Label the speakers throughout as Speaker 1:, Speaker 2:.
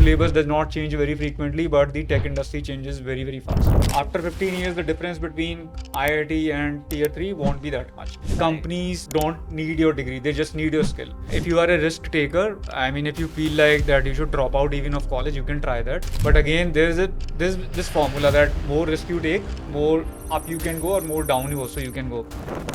Speaker 1: syllabus does not change very frequently, but the tech industry changes very, very fast. After 15 years, the difference between IIT and tier 3 won't be that much. Companies don't need your degree, they just need your skill. If you are a risk taker, I mean, if you feel like that you should drop out even of college, you can try that. But again, there's this formula that more risk you take, more up you can go, or more down you also you can go.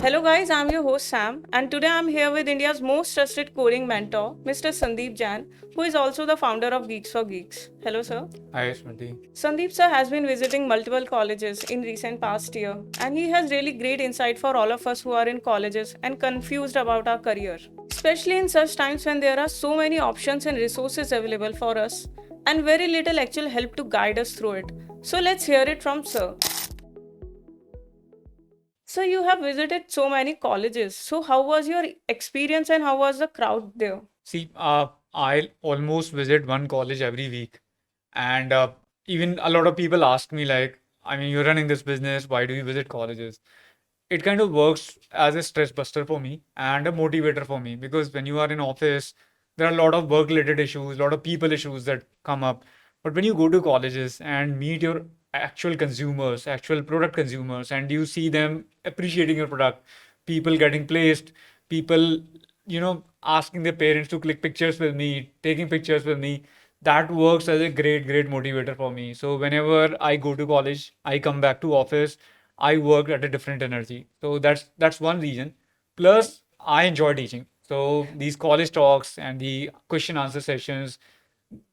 Speaker 2: Hello guys, I'm your host Sam, and today I'm here with India's most trusted coding mentor, Mr. Sandeep Jain, who is also the founder of Geeks4Geeks. Hello sir.
Speaker 1: Hi, Smriti.
Speaker 2: Sandeep sir has been visiting multiple colleges in recent past year, and he has really great insight for all of us who are in colleges and confused about our career. Especially in such times when there are so many options and resources available for us, and very little actual help to guide us through it. So let's hear it from sir. So you have visited so many colleges. So how was your experience and how was the crowd there?
Speaker 1: See, I almost visit one college every week, and even a lot of people ask me like, I mean, you're running this business, why do you visit colleges? It kind of works as a stress buster for me and a motivator for me, because when you are in office, there are a lot of work related issues, a lot of people issues that come up. But when you go to colleges and meet your actual consumers, actual product consumers, and you see them appreciating your product, people getting placed, people, asking their parents to click pictures with me, taking pictures with me, that works as a great, great motivator for me. So whenever I go to college, I come back to office, I work at a different energy. So that's one reason. Plus, I enjoy teaching. So these college talks and the question answer sessions,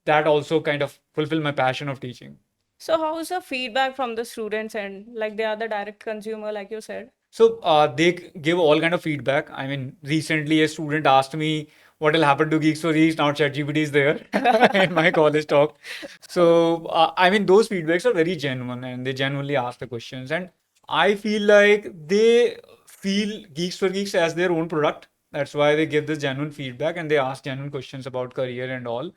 Speaker 1: that also kind of fulfill my passion of teaching.
Speaker 2: So how is the feedback from the students and like they are the direct consumer, like you said?
Speaker 1: So they give all kind of feedback. I mean, recently a student asked me what will happen to Geeks for Geeks. Now ChatGPT is there in my college talk. So I mean, those feedbacks are very genuine and they genuinely ask the questions. And I feel like they feel Geeks for Geeks as their own product. That's why they give this genuine feedback and they ask genuine questions about career and all.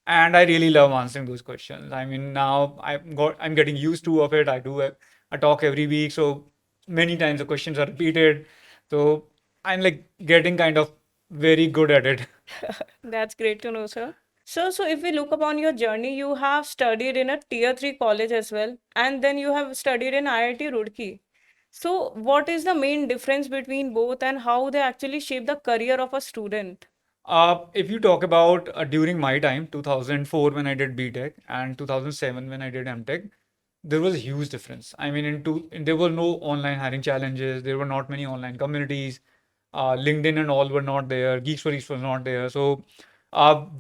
Speaker 1: And I really love answering those questions. I mean, now I'm getting used to of it. I do a talk every week, so many times the questions are repeated. So I'm like getting kind of very good at it.
Speaker 2: That's great to know, sir. So if we look upon your journey, you have studied in a tier 3 college as well, and then you have studied in IIT Roorkee. So what is the main difference between both and how they actually shape the career of a student?
Speaker 1: If you talk about during my time, 2004 when I did BTech and 2007 when I did MTech, there was a huge difference. I mean, there were no online hiring challenges. There were not many online communities. LinkedIn and all were not there. Geeks for Geeks was not there. So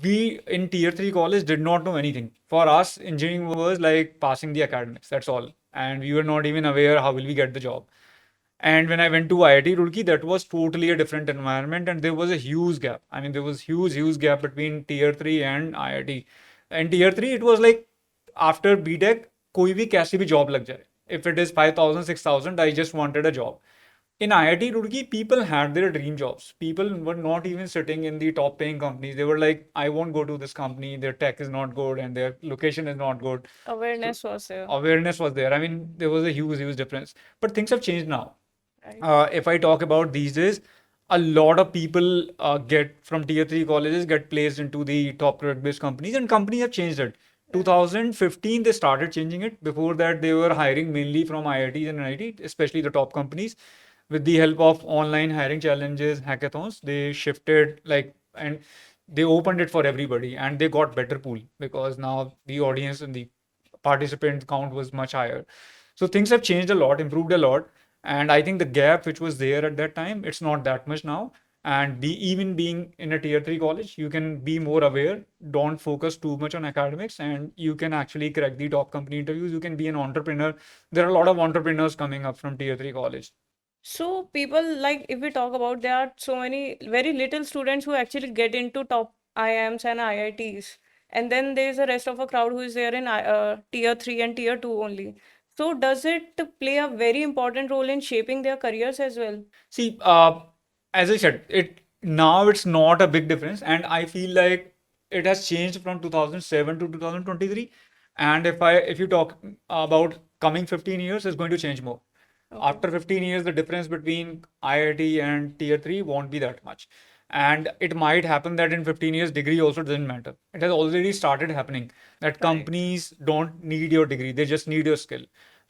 Speaker 1: we in tier 3 college did not know anything. For us, engineering was like passing the academics. That's all. And we were not even aware how will we get the job. And when I went to IIT Roorkee, that was totally a different environment, and there was a huge gap. I mean, there was huge, huge gap between tier 3 and IIT. And tier 3, it was like after BTech, कोई भी कैसी भी job लग जाए. If it is 5,000, 6,000, I just wanted a job. In IIT Roorkee, people had their dream jobs. People were not even sitting in the top paying companies. They were like, I won't go to this company. Their tech is not good and their location is not good. So
Speaker 2: Awareness was there,
Speaker 1: awareness was there. I mean, there was a huge, huge difference. But things have changed now.
Speaker 2: right?
Speaker 1: If I talk about these days, a lot of people get from tier 3 colleges get placed into the top product based companies, and companies have changed it. 2015 they started changing it. Before that they were hiring mainly from IITs and NIT, especially the top companies. With the help of online hiring challenges, hackathons, they shifted like, and they opened it for everybody, and they got better pool because now the audience and the participant count was much higher. So things have changed a lot, improved a lot. And I think the gap which was there at that time, it's not that much now. And even being in a tier 3 college, you can be more aware, don't focus too much on academics, and you can actually crack the top company interviews. You can be an entrepreneur. There are a lot of entrepreneurs coming up from tier 3 college.
Speaker 2: So people, like if we talk about, there are so many very little students who actually get into top IIMs and IITs, and then there's a rest of a crowd who is there in tier 3 and tier 2 only. So does it play a very important role in shaping their careers as well?
Speaker 1: See, as I said, it's not a big difference, and I feel like it has changed from 2007 to 2023. And if you talk about coming 15 years, it's going to change more.
Speaker 2: Okay.
Speaker 1: After 15 years, the difference between IIT and tier 3 won't be that much. And it might happen that in 15 years, degree also doesn't matter. It has already started happening that
Speaker 2: Right.
Speaker 1: companies don't need your degree, they just need your skill.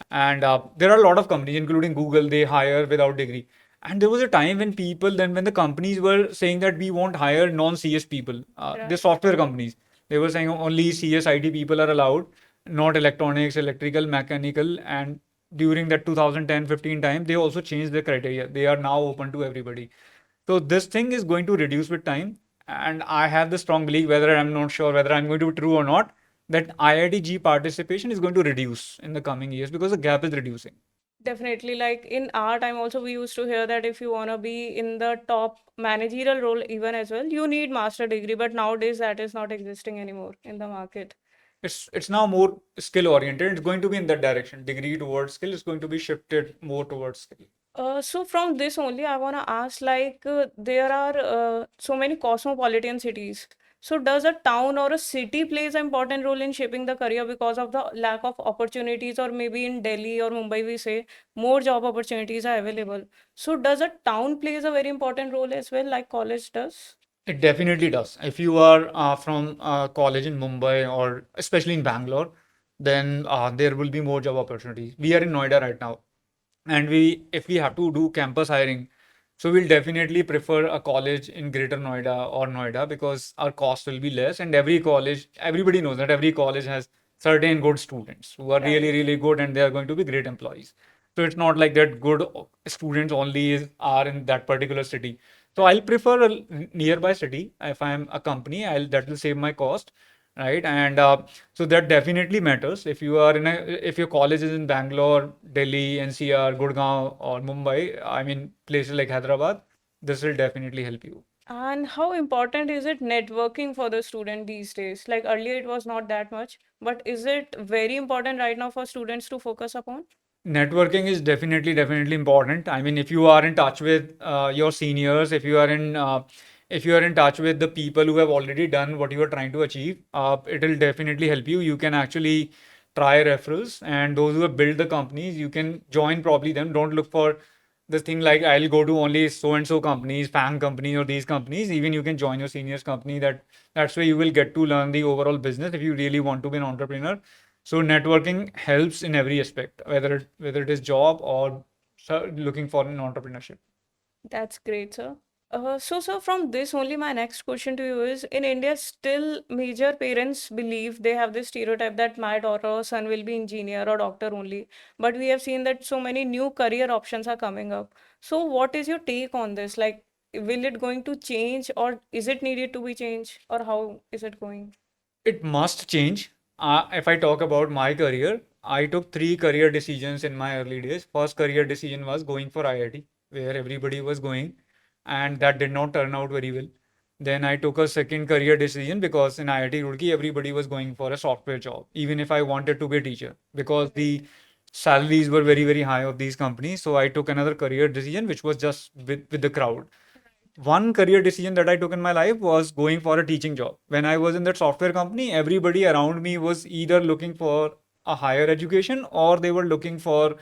Speaker 1: And there are a lot of companies, including Google, they hire without degree. And there was a time when when the companies were saying that we won't hire non-CS people, the
Speaker 2: Right.
Speaker 1: software companies, they were saying only CS IT people are allowed, not electronics, electrical, mechanical. And during that 2010-15 time, they also changed the criteria. They are now open to everybody. So this thing is going to reduce with time. And I have the strong belief, whether I'm not sure whether I'm going to be true or not, that IITG participation is going to reduce in the coming years because the gap is reducing.
Speaker 2: Definitely, like in our time also we used to hear that if you want to be in the top managerial role even as well, you need master degree, but nowadays that is not existing anymore in the market.
Speaker 1: It's now more skill oriented. It's going to be in that direction. Degree towards skill is going to be shifted more towards skill.
Speaker 2: So from this only, I want to ask like there are so many cosmopolitan cities. So does a town or a city plays an important role in shaping the career because of the lack of opportunities, or maybe in Delhi or Mumbai we say more job opportunities are available. So does a town plays a very important role as well, like college does?
Speaker 1: It definitely does. If you are from college in Mumbai or especially in Bangalore, then there will be more job opportunities. We are in Noida right now, and if we have to do campus hiring, so we'll definitely prefer a college in Greater Noida or Noida because our cost will be less. And everybody knows that every college has certain good students who are really
Speaker 2: Right.
Speaker 1: really good, and they are going to be great employees. So it's not like that good students only are in that particular city. So I'll
Speaker 2: Right.
Speaker 1: prefer a nearby city. If I'm a company, I'll that will save my cost, right? And so that definitely matters. If your college is in Bangalore, Delhi, NCR, Gurgaon, or Mumbai, I mean places like Hyderabad, this will definitely help you.
Speaker 2: And how important is it networking for the student these days? Like earlier it was not that much, but is it very important right now for students to focus upon?
Speaker 1: Networking is definitely important. I mean, if you are in touch with your seniors, if you are in touch with the people who have already done what you are trying to achieve, it will definitely help you. You can actually try referrals, and those who have built the companies, you can join probably them. Don't look for this thing like I'll go to only so and so companies, FANG companies, or these companies. Even you can join your seniors company. That's where you will get to learn the overall business if you really want to be an entrepreneur. So networking helps in every aspect, whether it is job or looking for an entrepreneurship.
Speaker 2: That's great, sir. So from this only, my next question to you is, in India, still major parents believe they have this stereotype that my daughter or son will be engineer or doctor only. But we have seen that so many new career options are coming up. So what is your take on this? Like, will it going to change, or is it needed to be changed, or how is it going?
Speaker 1: It must change. If I talk about my career, I took three career decisions in my early days. First career decision was going for IIT, where everybody was going, and that did not turn out very well. Then I took a second career decision because in IIT Roorkee, everybody was going for a software job, even if I wanted to be a teacher, because the salaries were very high of these companies. So I took another career decision, which was just with the crowd. One career decision that I took in my life was going for a teaching job. When I was in that software company, everybody around me was either looking for a higher education or they were looking for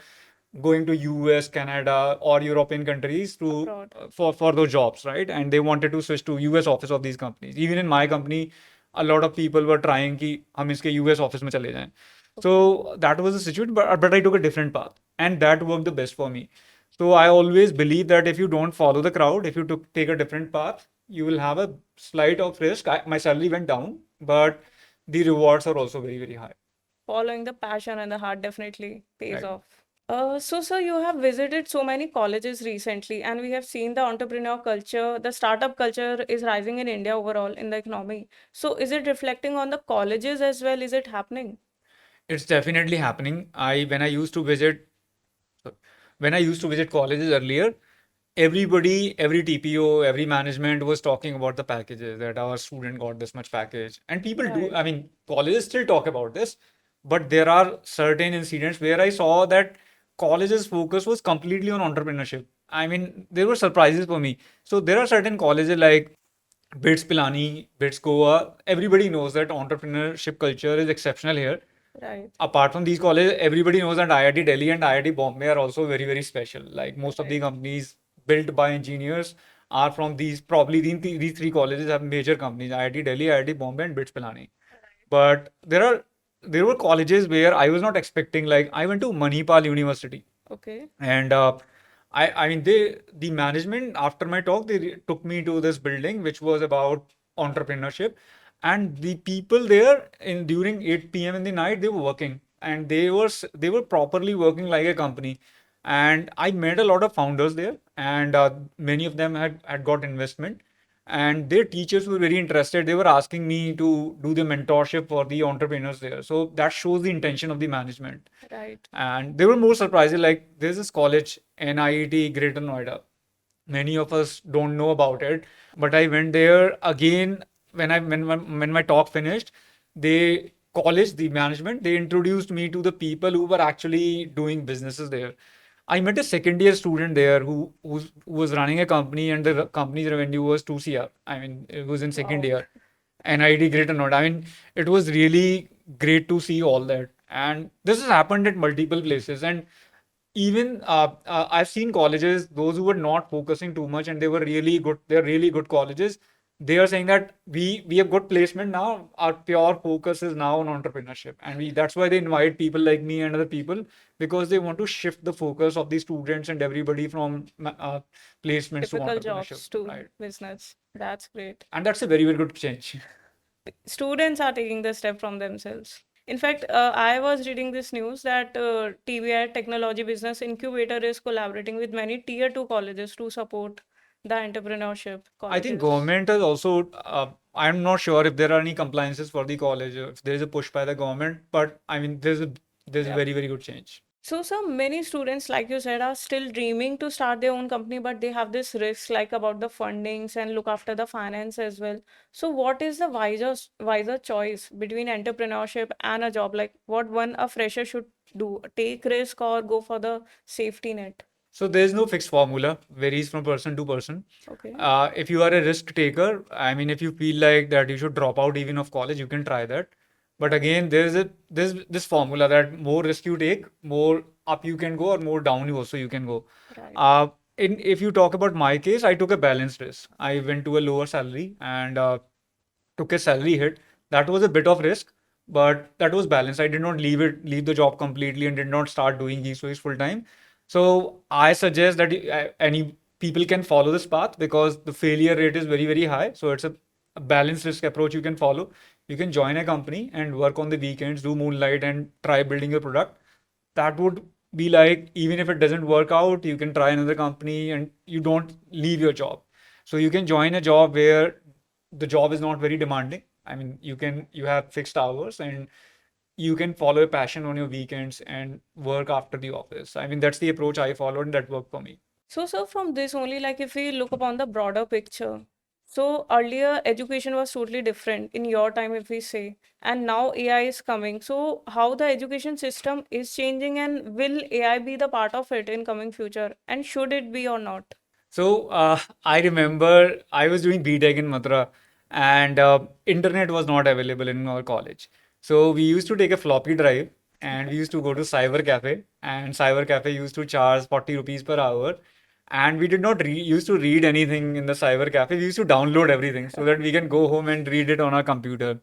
Speaker 1: going to US, Canada, or European countries to
Speaker 2: Abroad.
Speaker 1: for those jobs, right? And they wanted to switch to US office of these companies. Even in my company, a lot of people were trying कि हम इसके US office में चले जाएं.
Speaker 2: Okay.
Speaker 1: So that was the situation, but I took a different path, and that worked the best for me. So I always believe that if you don't follow the crowd, if you take a different path, you will have a slight of risk. My salary went down, but the rewards are also very high.
Speaker 2: Following the passion and the heart definitely pays
Speaker 1: Right.
Speaker 2: off. So, sir, you have visited so many colleges recently, and we have seen the entrepreneur culture, the startup culture is rising in India overall in the economy. So, is it reflecting on the colleges as well? Is it happening?
Speaker 1: It's definitely happening. When I used to visit colleges earlier, every TPO, every management was talking about the packages that our student got this much package. And people do,
Speaker 2: Right.
Speaker 1: I mean, colleges still talk about this, but there are certain incidents where I saw that colleges' focus was completely on entrepreneurship. I mean, there were surprises for me. So there are certain colleges like BITS Pilani, BITS Goa. Everybody knows that entrepreneurship culture is exceptional here.
Speaker 2: Right.
Speaker 1: Apart from these colleges, everybody knows that IIT Delhi and IIT Bombay are also very special. Like most of the
Speaker 2: Right.
Speaker 1: companies built by engineers are from these three colleges have major companies: IIT Delhi, IIT Bombay, and BITS Pilani. But there were colleges where I was not expecting. Like I went to Manipal University,
Speaker 2: Okay.
Speaker 1: and I mean the management after my talk took me to this building which was about entrepreneurship, and the people there in during 8 p.m. in the night they were working, and they were properly working like a company. And I met a lot of founders there, and many of them had got investment, and their teachers were very interested. They were asking me to do the mentorship for the entrepreneurs there. So that shows the intention of the management.
Speaker 2: Right.
Speaker 1: And they were more surprising. Like there's this college, NIET Greater Noida. Many of us don't know about it, but I went there again when my talk finished. The management, they introduced me to the people who were actually doing businesses there. I met a second year student there who was running a company, and the company's revenue was 2 CR. I mean, it was in second
Speaker 2: Wow.
Speaker 1: year. NIT Greater Noida. I mean, it was really great to see all that. And this has happened at multiple places. And even I've seen colleges, those who were not focusing too much and they were really good, they're really good colleges. They are saying that we have good placement now. Our pure focus is now on entrepreneurship, and that's why they invite people like me and other people, because they want to shift the focus of the students and everybody from placements to
Speaker 2: Typical
Speaker 1: entrepreneurship,
Speaker 2: jobs to
Speaker 1: right?
Speaker 2: business. That's great.
Speaker 1: And that's a very very good change.
Speaker 2: Students are taking the step from themselves. In fact, I was reading this news that TBI Technology Business Incubator is collaborating with many tier 2 colleges to support the entrepreneurship
Speaker 1: I think
Speaker 2: colleges.
Speaker 1: government has also. I'm not sure if there are any compliances for the college, if there is a push by the government, but I mean, there's a
Speaker 2: Yep.
Speaker 1: very very good change.
Speaker 2: So many students, like you said, are still dreaming to start their own company, but they have this risk, like about the fundings and look after the finance as well. So, what is the wiser choice between entrepreneurship and a job? Like, what one a fresher should do? Take risk or go for the safety net?
Speaker 1: So there's no fixed formula, varies from person to person.
Speaker 2: Okay.
Speaker 1: If you are a risk taker, I mean, if you feel like that you should drop out even of college, you can try that. But
Speaker 2: Right.
Speaker 1: again, there's this formula that more risk you take, more up you can go, or more down you also you can go.
Speaker 2: Right.
Speaker 1: If you talk about my case, I took a balanced risk. I went to a lower salary and took a salary hit. That was a bit of risk, but that was balanced. I did not leave the job completely and did not start doing GeeksforGeeks full time. So I suggest that any people can follow this path because the failure rate is very, very high. So it's a balanced risk approach you can follow. You can join a company and work on the weekends, do moonlight and try building your product. That would be like, even if it doesn't work out, you can try another company and you don't leave your job. So you can join a job where the job is not very demanding. I mean, you have fixed hours and you can follow a passion on your weekends and work after the office. I mean, that's the approach I followed and that worked for me.
Speaker 2: So from this only, like if we look upon the broader picture, so earlier education was totally different in your time, if we say, and now AI is coming. So how the education system is changing, and will AI be the part of it in coming future, and should it be or not?
Speaker 1: So I remember I was doing BTech in Mathura, and internet was not available in our college. So we used to take a floppy drive and we used to go to cyber cafe, and cyber cafe used to charge 40 rupees per hour. And we did not used to read anything in the cyber cafe. We used to download everything so that we can go home and read it on our computer.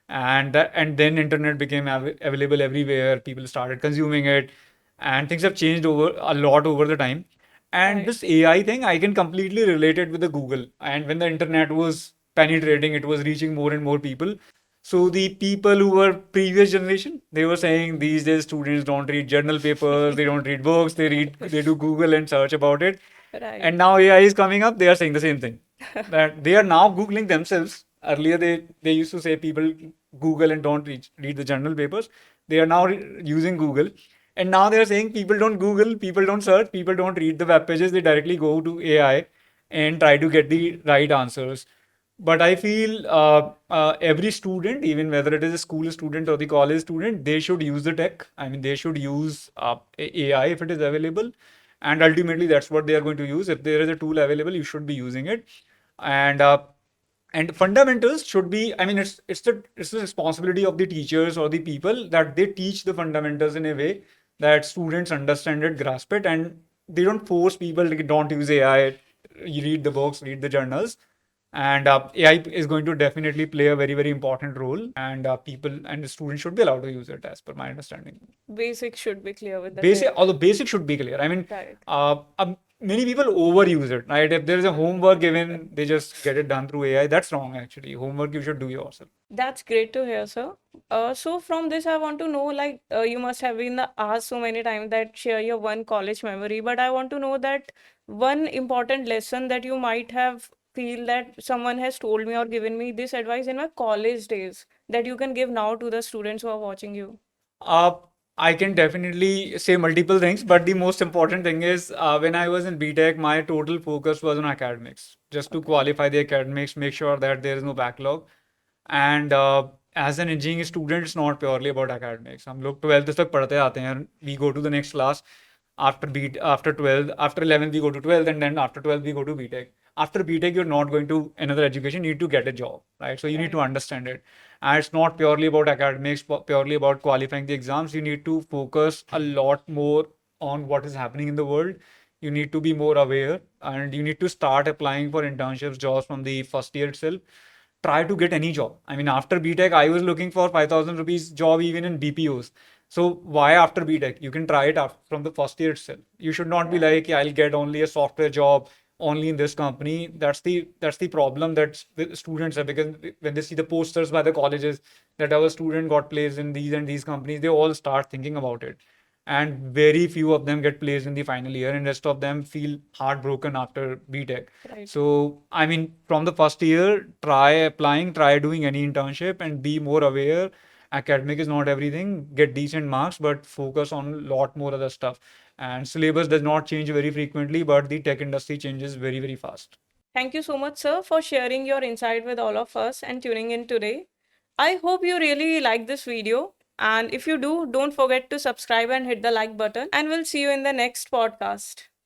Speaker 1: And then internet became available everywhere. People started consuming it, and things have changed over a lot over the time. And
Speaker 2: Right.
Speaker 1: this AI thing, I can completely relate it with the Google. And when the internet was penetrating, it was reaching more and more people. So the people who were previous generation, they were saying these days students don't read journal papers, they don't read books, they do Google and search about it.
Speaker 2: Right.
Speaker 1: And now AI is coming up, they are saying the same thing. That they are now Googling themselves. Earlier they used to say people Google and don't read the journal papers. They are now using Google. And now they are saying people don't Google, people don't search, people don't read the web pages, they directly go to AI and try to get the right answers. But I feel every student, even whether it is a school student or the college student, they should use the tech. I mean, they should use AI if it is available. And ultimately, that's what they are going to use. If there is a tool available, you should be using it. And fundamentals should be. I mean, it's the responsibility of the teachers or the people that they teach the fundamentals in a way that students understand it, grasp it, and they don't force people to don't use AI. you read the books, read the journals, and AI is going to definitely play a very, very important role, and people and the students should be allowed to use it, as per my understanding.
Speaker 2: Basics should be clear with the
Speaker 1: Basic,
Speaker 2: tech.
Speaker 1: although basic should be clear. I mean,
Speaker 2: Right.
Speaker 1: many people overuse it, right? If there is a homework given, they just get it done through AI. That's wrong, actually. Homework you should do yourself.
Speaker 2: That's great to hear, sir. So from this, I want to know, like, you must have been asked so many times that share your one college memory, but I want to know that one important lesson that you might have feel that someone has told me or given me this advice in my college days that you can give now to the students who are watching you.
Speaker 1: Uh, I can definitely say multiple things, but the most important thing is when I was in BTech, my total focus was on academics, just to
Speaker 2: Okay.
Speaker 1: qualify the academics, make sure that there is no backlog. And as an engineering student, it's not purely about academics. हम लोग 12th तक पढ़ते आते हैं. We go to the next class after 12th, after 11th we go to 12th, and then after 12th we go to BTech. After BTech, you're not going to another education. You need to get a job, right? So you need to
Speaker 2: Right.
Speaker 1: understand it. And it's not purely about academics, purely about qualifying the exams. You need to focus a lot more on what is happening in the world. You need to be more aware, and you need to start applying for internships, jobs from the first year itself. Try to get any job. I mean, after BTech, I was looking for 5,000 rupees job even in BPOs. So why after BTech? You can try it from the first year itself. You should not be like, yeah, I'll get only a software job only in this company. That's the problem that the students have, because when they see the posters by the colleges that our student got placed in these and these companies, they all start thinking about it. And very few of them get placed in the final year, and rest of them feel heartbroken after BTech.
Speaker 2: Right.
Speaker 1: So, I mean, from the first year, try applying, try doing any internship, and be more aware. Academic is not everything. Get decent marks, but focus on a lot more other stuff. And syllabus does not change very frequently, but the tech industry changes very, very fast.
Speaker 2: Thank you so much, sir, for sharing your insight with all of us and tuning in today. I hope you really like this video. And if you do, don't forget to subscribe and hit the like button. And we'll see you in the next podcast.